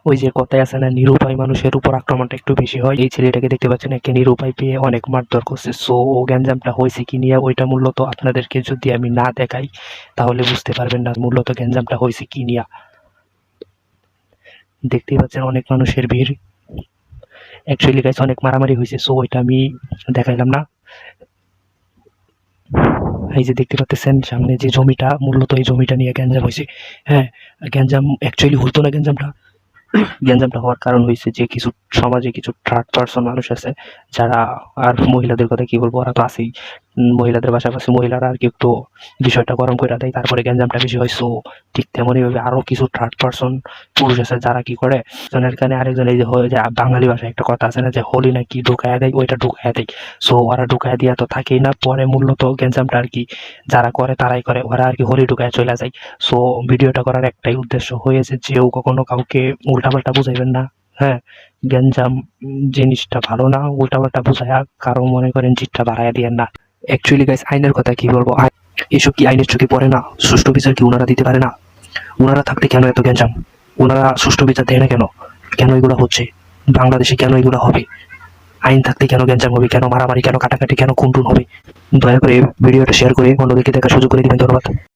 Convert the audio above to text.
ওই যে কথায় আছে না, নিরুপায় মানুষের উপর আক্রমণটা একটু বেশি হয়। এই ছেলেটাকে দেখতে পাচ্ছেন, একে নিরুপায় পেয়ে অনেক মারধর করছে। সো গ্যাঞ্জামটা হয়েছে কি নিয়ে ওইটা মূলত আপনাদেরকে যদি আমি না দেখাই তাহলে বুঝতে পারবেন না মূলত গ্যাঞ্জামটা হয়েছে কি নিয়ে। দেখতেই পাচ্ছেন অনেক মানুষের ভিড়। অ্যাকচুয়ালি গাইস অনেক মারামারি হয়েছে, সো ওইটা আমি দেখাইলাম না। এই যে দেখতে পাচ্ছেন সামনে যে জমিটা, মূলত এই জমিটা নিয়ে গ্যাঞ্জাম হয়েছে। হ্যাঁ, গ্যাঞ্জাম অ্যাকচুয়ালি হইতো না। গ্যাঞ্জামটা হওয়ার কারণ হয়েছে যে কিছু সমাজে কিছু থার্ড পার্সন মানুষ আছে যারা, আর মহিলাদের কথা কি বলবো, ওরা তো আছেই। মহিলাদের পাশাপাশি মহিলারা আর কি একটু বিষয়টা গরম করে দেয়, তারপরে গ্যাঞ্জামটা বেশি হয়। সো ঠিক তেমনইভাবে আরও কিছু থার্ড পার্সন পুরুষ আছে যারা কি করে, একজনের কানে আরেকজন, এই যে যে বাঙালি ভাষায় একটা কথা আছে না যে হোলি নাকি ঢুকায়া দেয়, ওইটা ঢুকায়া দেয়। সো ওরা ঢুকায়া দিয়া তো থাকেই না, পরে মূলত গ্যাঞ্জামটা আর কি যারা করে তারাই করে, ওরা আর কি হোলি ঢুকায় চলে যায়। সো ভিডিওটা করার একটাই উদ্দেশ্য হয়েছে, যেও কখনো কাউকে উল্টাপাল্টা বুঝাইবেন না। হ্যাঁ, গ্যাঞ্জাম জিনিসটা ভালো না, উল্টাপাল্টা বুঝায়া কারো মনে করেন জিতটা বাড়াইয়া দিয়েন না। অ্যাকচুয়ালি গাইস আইনের কথা কি বলবো, এসব কি আইনের চোখে পড়ে না? সুষ্ঠু বিচার কি ওনারা দিতে পারে না? ওনারা থাকতে কেন এত গ্যাঞ্জাম? ওনারা সুষ্ঠু বিচার দেয় না কেন? কেন এগুলো হচ্ছে বাংলাদেশে? কেন এগুলো হবে? আইন থাকতে কেন গ্যাঞ্জাম হবে? কেন মারামারি? কেন কাটাকাটি? কেন খুন টুন হবে? দয়া করে ভিডিওটা শেয়ার করে অন্যদেরকে দেখার সুযোগ করে দিবেন। ধন্যবাদ।